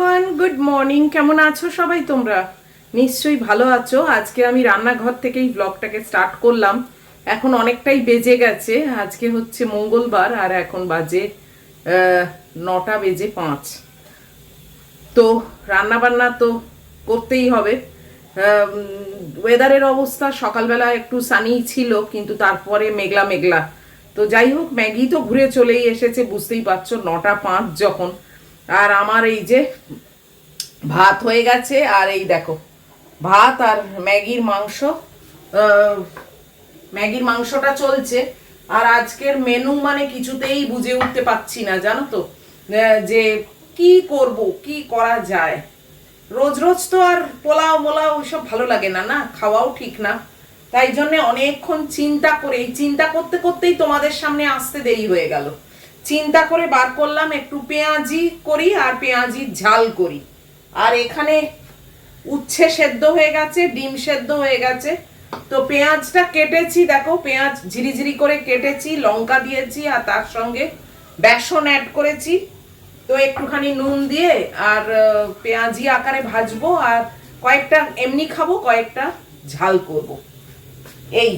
Everyone, good morning. কেমন আছো সবাই? তোমরা নিশ্চয়ই ভালো আছো। আজকে আমি রান্নাঘর থেকেই ব্লগটাকে স্টার্ট করলাম। এখন অনেকটাই বেজে গেছে। আজকে হচ্ছে মঙ্গলবার আর এখন বাজে 9:05। তো রান্না বান্না তো করতেই হবে। ওয়েদারের অবস্থা সকালবেলা একটু সানি ছিল, কিন্তু তারপরে মেঘলা মেঘলা। তো যাই হোক, ম্যাগি তো ঘুরে চলেই এসেছে, বুঝতেই পারছো 9:05 যখন। আর আমার এই যে ভাত হয়ে গেছে, আর এই দেখো ভাত আর ম্যাগির মাংস। ম্যাগির মাংসটা চলছে। আর আজকের মেনু মানে কিছুতেই বুঝে উঠতে পারছি না, জানো তো, যে কি করব, কি করা যায়। রোজ রোজ তো আর পোলাও মোলাও ওইসব ভালো লাগে না, না খাওয়াও ঠিক না। তাই জন্য অনেকক্ষণ চিন্তা করতে করতেই তোমাদের সামনে আসতে দেরি হয়ে গেল। চিন্তা করে বার করলাম একটু পেঁয়াজি করি আর পেঁয়াজির ঝাল করি। আর এখানে উচ্ছে সেদ্ধ হয়ে গেছে, ডিম সেদ্ধ হয়ে গেছে। তো পেঁয়াজটা কেটেছি, দেখো পেঁয়াজ ঝিরিঝিরি করে কেটেছি, লঙ্কা দিয়েছি আর তার সঙ্গে বেসন অ্যাড করেছি। তো একটুখানি নুন দিয়ে আর পেঁয়াজি আকারে ভাজবো, আর কয়েকটা এমনি খাবো, কয়েকটা ঝাল করব। এই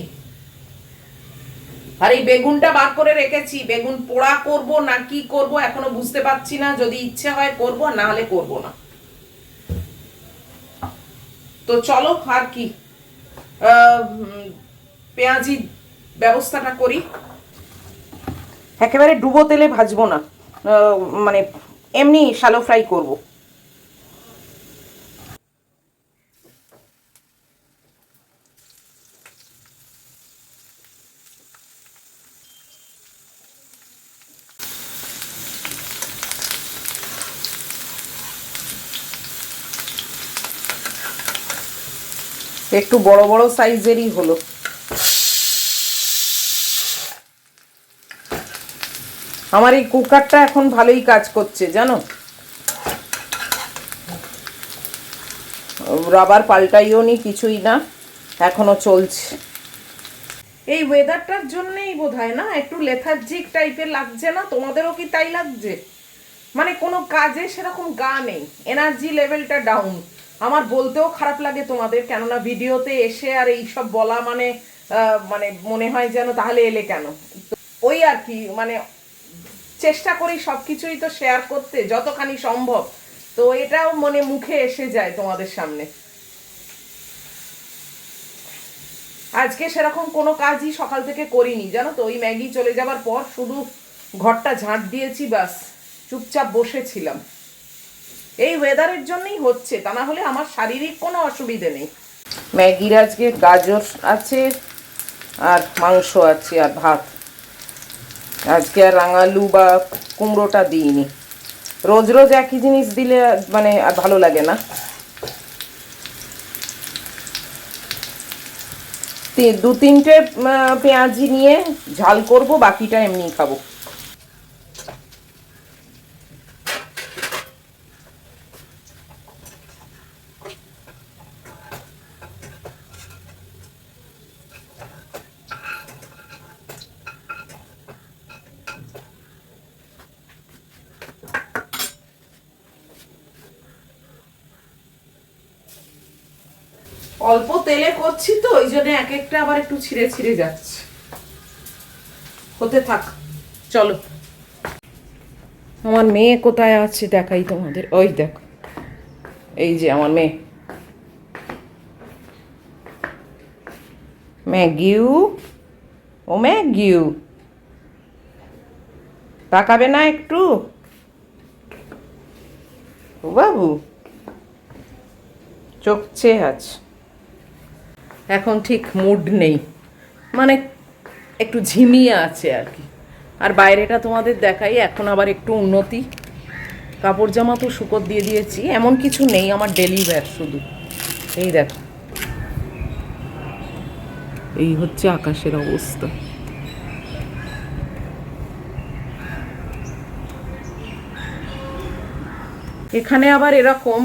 আর এই বেগুনটা বার করে রেখেছি, বেগুন পোড়া করব না কি করব এখনো বুঝতে পারছি না। যদি ইচ্ছে হয় করব, না হলে করব না। তো চলো আর কি, পেঁয়াজি ব্যবস্থাটা করি। একেবারে ডুবো তেলে ভাজবো না, মানে এমনি শ্যালো ফ্রাই করব। একটু বড় বড় সাইজেরই হলো। আমার এই কুকারটা এখন ভালোই কাজ করছে, জানো, রাবার পাল্টাইও নি, কিছুই না, এখনো চলছে। এই ওয়েদারটার জন্যই বোধহয় না একটু লেথার্জিক টাইপের লাগছে, না তোমাদেরও কি তাই লাগছে? মানে কোনো কাজে সেরকম গা নেই, এনার্জি লেভেলটা ডাউন। আমার বলতেও খারাপ লাগে তোমাদের, কেননা ভিডিওতে এসে আর এইসব বলা মানে মানে মনে হয় যেন তাহলে এলে কেন। ওই আর কি, মানে চেষ্টা করি সব কিছুই তো শেয়ার করতে যতখানি সম্ভব। তো এটাও মনে মুখে এসে যায় তোমাদের সামনে। আজকে সেরকম কোনো কাজই সকাল থেকে করিনি, জানো তো। ওই ম্যাগি চলে যাবার পর শুধু ঘরটা ঝাঁট দিয়েছি, বাস চুপচাপ বসেছিলাম। এই ওয়েদারের জন্যই হচ্ছে, তা না হলে আমার শারীরিক কোনো অসুবিধে নেই। ম্যাগির আজকে গাজর আছে আর মাংস আছে আর ভাত। আজকে আর রাঙালু বা কুমড়োটা দিইনি। রোজ রোজ একই জিনিস দিলে মানে আর ভালো লাগে না। 2-3টে পেঁয়াজি নিয়ে ঝাল করব, বাকিটা এমনি খাবো। অল্প তেলে করছি তো, ওই জন্য এক একটা আবার একটু ছিঁড়ে ছিঁড়ে যাচ্ছে। হতে থাক, চলো। আমার মেয়ে কোথায় আছে দেখাই তোমাদের। ওই দেখো, এই যে আমার মেয়ে ম্যাগিউ। ও ম্যাগিউ, তাকাবে না একটু? ও বাবু, চোখ চেয়ে আছে। এখন ঠিক মুড নেই, মানে একটু ঝিমিয়ে আছে আর কি। আর বাইরেটা তোমাদের দেখাই, এখন আবার একটু উন্নতি। কাপড় জামা তো শুকোত দিয়ে দিয়েছি, এমন কিছু নেই, আমার ডেলি ওয়্যার শুধু। এই দেখো, এই হচ্ছে আকাশের অবস্থা। এখানে আবার এরকম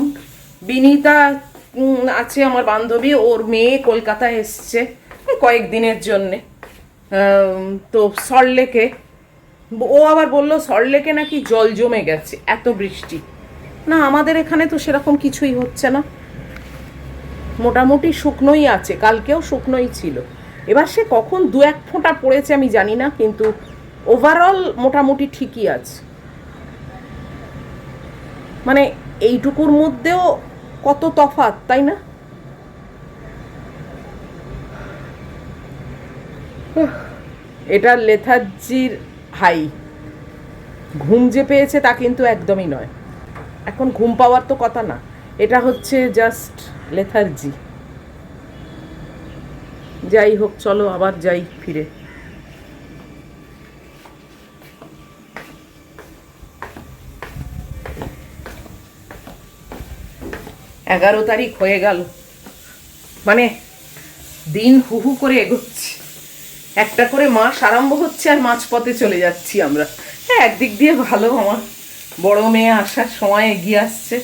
বিনীতা আছে আমার বান্ধবী, ওর মেয়ে কলকাতায় এসছে কয়েকদিনের জন্যে। তো সল্টলেকে, ও আবার বললো সল্টলেকে নাকি জল জমে গেছে, এত বৃষ্টি। না, আমাদের এখানে তো সেরকম কিছুই হচ্ছে না, মোটামুটি শুকনোই আছে, কালকেও শুকনোই ছিল। এবার সে কখন দু এক ফোঁটা পড়েছে আমি জানি না, কিন্তু ওভারঅল মোটামুটি ঠিকই আছে। মানে এইটুকুর মধ্যেও কত তফাৎ, তাই না? এটা লেথার্জির হাই। ঘুম যে পেয়েছে তা কিন্তু একদমই নয়, এখন ঘুম পাওয়ার তো কথা না, এটা হচ্ছে জাস্ট লেথার্জি। যাই হোক, চলো আবার যাই ফিরে। 11 তারিখ হয়ে গেল, মানে দিন হু হু করে এগোচ্ছে, একটা করে মাস আরম্ভ হচ্ছে আর মাঝপথে চলে যাচ্ছি আমরা। হ্যাঁ, একদিক দিয়ে ভালো, আমার বড় মেয়ে আসার সময় এগিয়ে আসছে।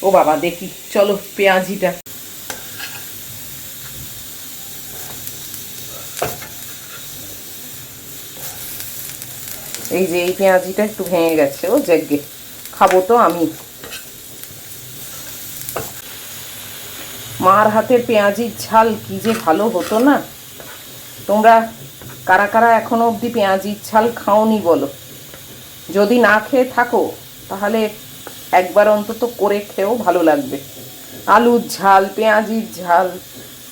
ও বাবা, দেখি চলো পেঁয়াজিটা। এই যে এই পেঁয়াজিটা একটু ভেঙে গেছে, ও জাগে খাবো তো আমি। মার হাতের পেঁয়াজির ঝাল কি যে ভালো হতো না। তোমরা কারা কারা এখনো অবধি পেঁয়াজির ঝাল খাওনি বলো? যদি না খেয়ে থাকো তাহলে একবার অন্তত করে খেয়েও ভালো লাগবে। আলুর ঝাল, পেঁয়াজির ঝাল,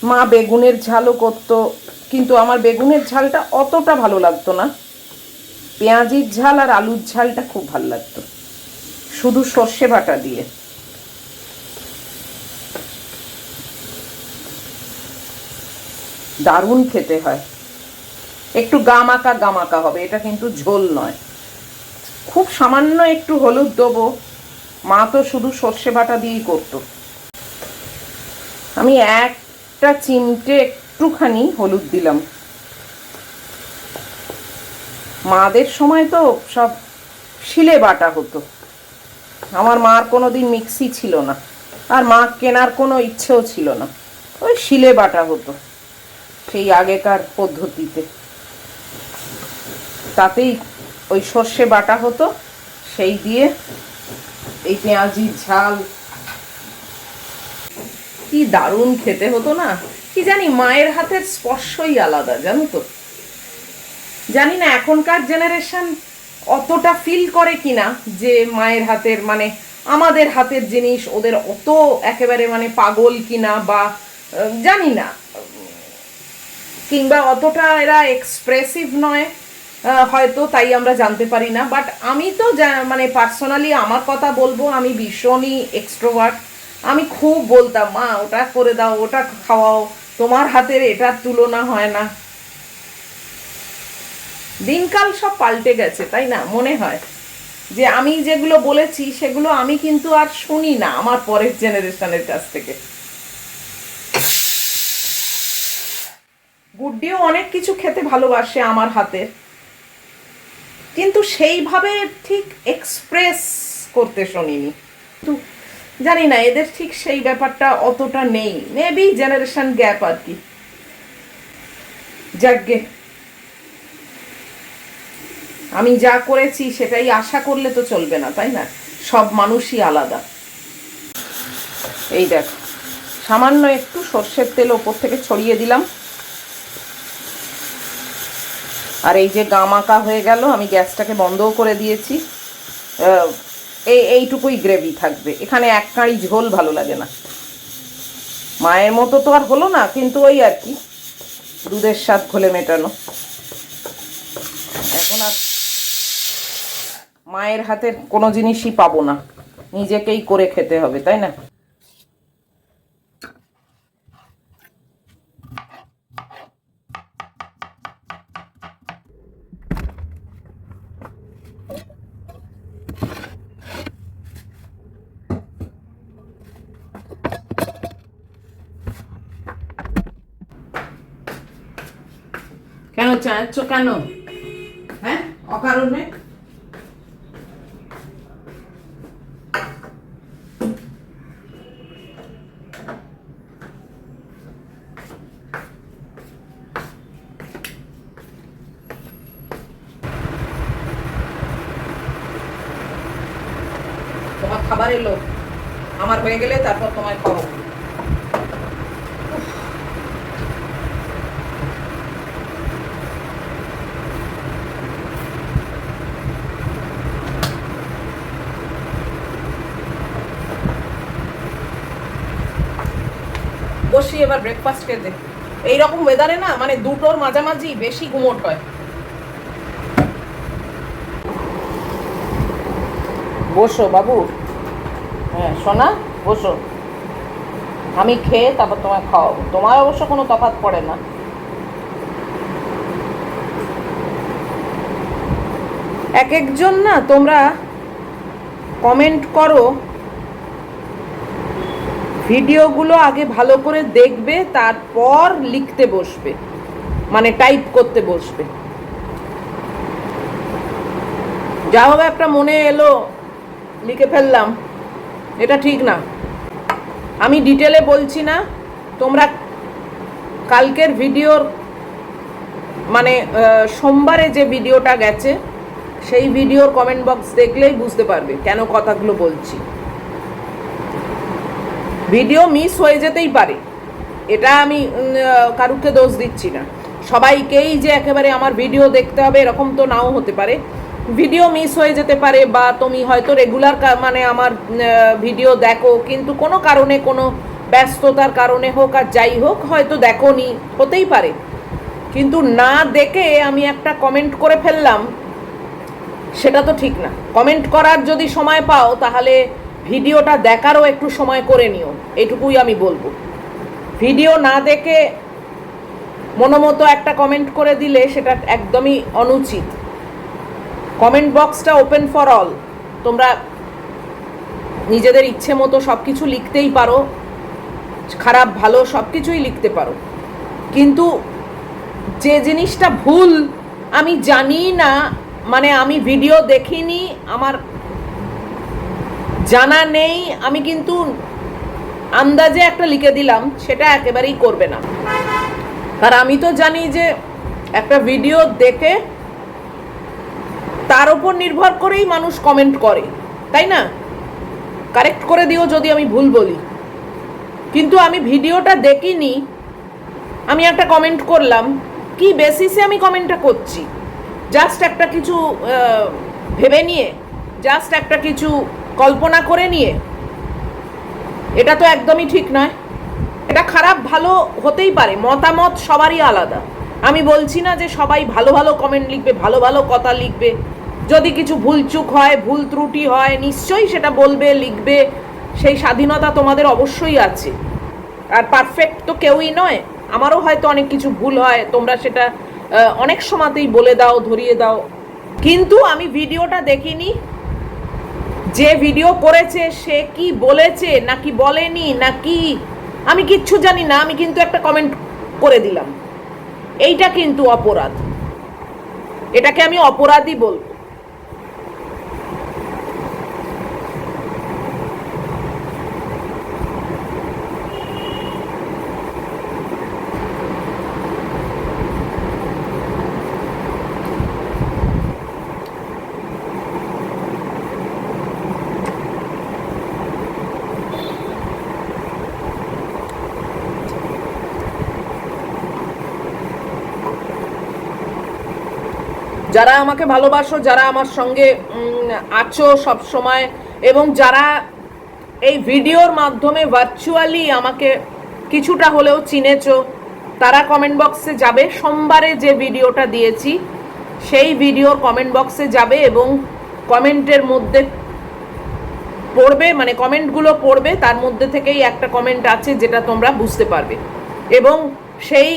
মা বেগুনের ঝালও করতো, কিন্তু আমার বেগুনের ঝালটা অতটা ভালো লাগতো না। পেঁয়াজির ঝাল আর আলুর ঝালটা খুব ভালো লাগতো, শুধু সর্ষে বাটা দিয়ে। দারুণ খেতে হয়, একটু গামাকা গামাকা হবে, এটা কিন্তু ঝোল নয়। খুব সামান্য একটু হলুদ দেবো, মা তো শুধু সর্ষে বাটা দিয়েই করতো। আমি একটা চিমটে একটুখানি হলুদ দিলাম। মাদের সময় তো সব শিলে বাটা হতো, আমার মার কোনো দিন মিক্সি ছিল না, আর মা কেনার কোনো ইচ্ছেও ছিল না, ওই শিলে বাটা হতো সেই আগেকার পদ্ধতিতে। তাতেই ওই সর্ষে বাটা হতো, সেই দিয়ে এই পেঁয়াজির ঝাল কি দারুণ খেতে হতো না। কি জানি, মায়ের হাতের স্পর্শই আলাদা, জানো তো। জানি না এখনকার জেনারেশন অতটা ফিল করে কিনা যে মায়ের হাতের, মানে আমাদের হাতের জিনিস ওদের অত একেবারে মানে পাগল কিনা, বা জানি না, কিংবা অতটা এরা এক্সপ্রেসিভ নয় হয়তো, তাই আমরা জানতে পারি না। বাট আমি তো মানে পার্সোনালি আমার কথা বলবো, আমি ভীষণই এক্সট্রোভার্ট। আমি খুব বলতাম, মা ওটা করে দাও, ওটা খাওয়াও, তোমার হাতের এটার তুলনা হয় না। দিনকাল সব পাল্টে গেছে, তাই না? মনে হয় যে আমি যেগুলো বলেছি সেগুলো আমি কিন্তু আর শুনি না আমার পরের জেনারেশনের কাছ থেকে। গুড্ডিও অনেক কিছু খেতে ভালোবাসে আমার হাতের, কিন্তু সেইভাবে ঠিক এক্সপ্রেস করতে শুনিনি। তো জানি না, এদের ঠিক সেই ব্যাপারটা অতটা নেই, মেবি জেনারেশন গ্যাপ আর কি। যাকগে, আমি যা করেছি সেটাই আশা করলে তো চলবে না, তাই না? সব মানুষই আলাদা। এই দেখো, সামান্য একটু সর্ষের তেল ওপর থেকে ছড়িয়ে দিলাম, আর এই যে গামাকা হয়ে গেল, আমি গ্যাসটাকে বন্ধও করে দিয়েছি। এইটুকুই গ্রেভি থাকবে, এখানে এক কাঁড়ি ঝোল ভালো লাগে না। মায়ের মতো তো আর হলো না, কিন্তু ওই আর কি, দুধের স্বাদ ঘোলে মেটানো। এখন আর মায়ের হাতের কোনো জিনিসই পাবো না, নিজেকেই করে খেতে হবে, তাই না? কেন চাচ্ছ কেন? হ্যাঁ, অকারণে? তোমার খাবার আবার এলো, আমার হয়ে গেলে তারপর তোমায় খাবো। বসি এবার ব্রেকফাস্ট খেতে। এইরকম ওয়েদারে না মানে দুটোর মাঝামাঝি বেশি গুমোট হয়। বসো বাবু, হ্যাঁ সোনা বসো, আমি খেয়ে তারপর তোমায় খাওয়াবো। তোমার অবশ্য কোনো তফাৎ পড়ে না। এক একজন না তোমরা কমেন্ট করো, ভিডিওগুলো আগে ভালো করে দেখবে তারপর লিখতে বসবে, মানে টাইপ করতে বসবে। যা হবে একটা মনে এলো লিখে ফেললাম, এটা ঠিক না। আমি ডিটেলে বলছি না, তোমরা কালকের ভিডিওর মানে সোমবারে যে ভিডিওটা গেছে সেই ভিডিওর কমেন্ট বক্স দেখলেই বুঝতে পারবে কেন কথাগুলো বলছি। ভিডিও মিস হয়ে যেতেই পারে, এটা আমি কারুকে দোষ দিচ্ছি না। সবাইকেই যে একেবারে আমার ভিডিও দেখতে হবে এরকম তো নাও হতে পারে, ভিডিও মিস হয়ে যেতে পারে। বা তুমি হয়তো রেগুলার মানে আমার ভিডিও দেখো, কিন্তু কোনো কারণে, কোনো ব্যস্ততার কারণে হোক আর যাই হোক হয়তো দেখোনি, হতেই পারে। কিন্তু না দেখে আমি একটা কমেন্ট করে ফেললাম, সেটা তো ঠিক না। কমেন্ট করার যদি সময় পাও তাহলে ভিডিওটা দেখারও একটু সময় করে নিও, এটুকুই আমি বলবো। ভিডিও না দেখে মনোমতো একটা কমেন্ট করে দিলে সেটা একদমই অনুচিত। কমেন্ট বক্সটা ওপেন ফর অল, তোমরা নিজেদের ইচ্ছে মতো সব কিছু লিখতেই পারো, খারাপ ভালো সব কিছুই লিখতে পারো। কিন্তু যে জিনিসটা ভুল আমি জানি না, মানে আমি ভিডিও দেখিনি, আমার জানা নেই, আমি কিন্তু আন্দাজে একটা লিখে দিলাম, সেটা একেবারেই করবে না। আর আমি তো জানি যে একটা ভিডিও দেখে তার উপর নির্ভর করেই মানুষ কমেন্ট করে, তাই না? কারেক্ট করে দিও যদি আমি ভুল বলি। কিন্তু আমি ভিডিওটা দেখিনি, আমি একটা কমেন্ট করলাম, কি বেসিসে আমি কমেন্টটা করছি? জাস্ট একটা কিছু ভেবে নিয়ে, জাস্ট একটা কিছু কল্পনা করে নিয়ে? এটা তো একদমই ঠিক নয়। এটা খারাপ ভালো হতেই পারে, মতামত সবারই আলাদা। আমি বলছি না যে সবাই ভালো ভালো কমেন্ট লিখবে, ভালো ভালো কথা লিখবে। যদি কিছু ভুলচুক হয়, ভুল ত্রুটি হয়, নিশ্চয়ই সেটা বলবে, লিখবে, সেই স্বাধীনতা তোমাদের অবশ্যই আছে। আর পারফেক্ট তো কেউই নয়, আমারও হয়তো অনেক কিছু ভুল হয়, তোমরা সেটা অনেক সময়তেই বলে দাও, ধরিয়ে দাও। কিন্তু আমি ভিডিওটা দেখিনি, যে ভিডিও করেছে সে কি বলেছে নাকি বলেনি নাকি আমি কিচ্ছু জানি না, আমি কিন্তু একটা কমেন্ট করে দিলাম। এইটা কিন্তু অপরাধ, এটাকে আমি অপরাধী বলবো। যারা আমাকে ভালোবাসো, যারা আমার সঙ্গে আছো সব সময়, এবং যারা এই ভিডিওর মাধ্যমে ভার্চুয়ালি আমাকে কিছুটা হলেও চিনেছো, তারা কমেন্ট বক্সে যাবে। সোমবারে যে ভিডিওটা দিয়েছি সেই ভিডিওর কমেন্ট বক্সে যাবে এবং কমেন্টের মধ্যে পড়বে, মানে কমেন্টগুলো পড়বে, তার মধ্যে থেকেই একটা কমেন্ট আছে যেটা তোমরা বুঝতে পারবে। এবং সেই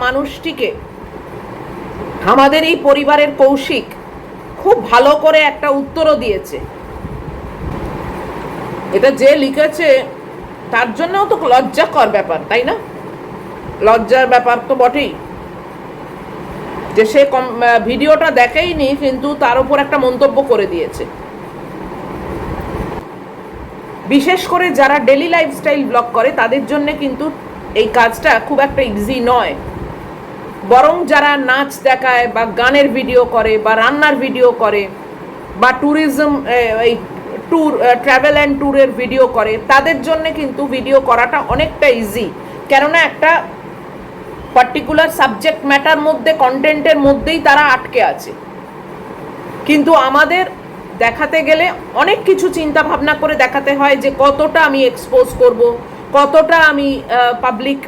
মানুষটিকে, আমাদের এই পরিবারের কৌশিক, খুব ভালো করে একটা উত্তরও দিয়েছে। এটা যে লিখেছে তার জন্যও তো লজ্জাকর ব্যাপার, তাই না? লজ্জার ব্যাপার তো বটেই যে সে ভিডিওটা দেখেইনি কিন্তু তার উপর একটা মন্তব্য করে দিয়েছে। বিশেষ করে যারা ডেলি লাইফস্টাইল ব্লগ করে তাদের জন্য কিন্তু এই কাজটা খুব একটা ইজি নয়। বরং যারা নাচ দেখায় বা গানের ভিডিও করে বা রান্নার ভিডিও করে বা ট্যুরিজম, এই ট্যুর, ট্রাভেল অ্যান্ড ট্যুরের ভিডিও করে, তাদের জন্য কিন্তু ভিডিও করাটা অনেকটা ইজি। কেননা একটা পার্টিকুলার সাবজেক্ট ম্যাটার মধ্যে, কন্টেন্টের মধ্যেই তারা আটকে আছে। কিন্তু আমাদের দেখাতে গেলে অনেক কিছু চিন্তা ভাবনা করে দেখাতে হয়, যে কতটা আমি এক্সপোজ করব, কতটা আমি পাবলিক,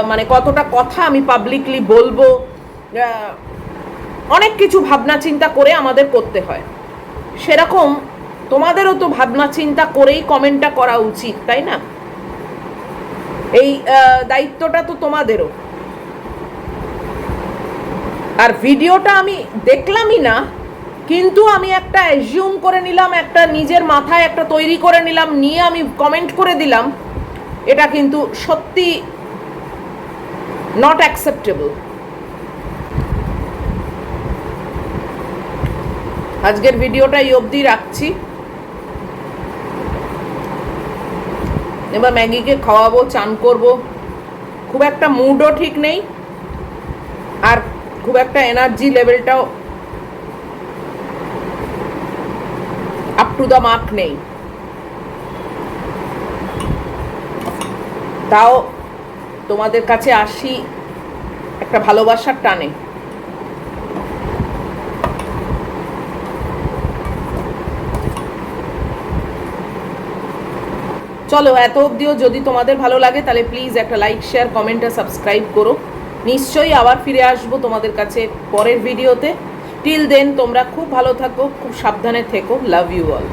মানে কতটা কথা আমি পাবলিকলি বলবো, অনেক কিছু ভাবনা চিন্তা করে আমাদের করতে হয়। সেরকম তোমাদেরও তো ভাবনা চিন্তা করেই কমেন্টটা করা উচিত, তাই না? এই দায়িত্বটা তো তোমাদেরও। আর ভিডিওটা আমি দেখলামই না, কিন্তু আমি একটা অ্যাজিউম করে নিলাম, একটা নিজের মাথায় একটা তৈরি করে নিলাম, নিয়ে আমি কমেন্ট করে দিলাম, এটা কিন্তু সত্যি নট অ্যাকসেপ্টেবল। আজকের ভিডিওটা এই অবধি রাখছি। এবার ম্যাগিকে খাওয়াবো, চান করব। খুব একটা মুডও ঠিক নেই, আর খুব একটা এনার্জি লেভেলটাও আপ টু দ্য মার্ক নেই। তাও তোমাদের কাছে আসি একটা ভালোবাসার টানে। চলো, এত অবধিও যদি তোমাদের ভালো লাগে তাহলে প্লিজ একটা লাইক, শেয়ার, কমেন্ট আর সাবস্ক্রাইব করো। নিশ্চয়ই আবার ফিরে আসবো তোমাদের কাছে পরের ভিডিওতে। টিল দেন তোমরা খুব ভালো থাকো, খুব সাবধানে থেকো। Love you all.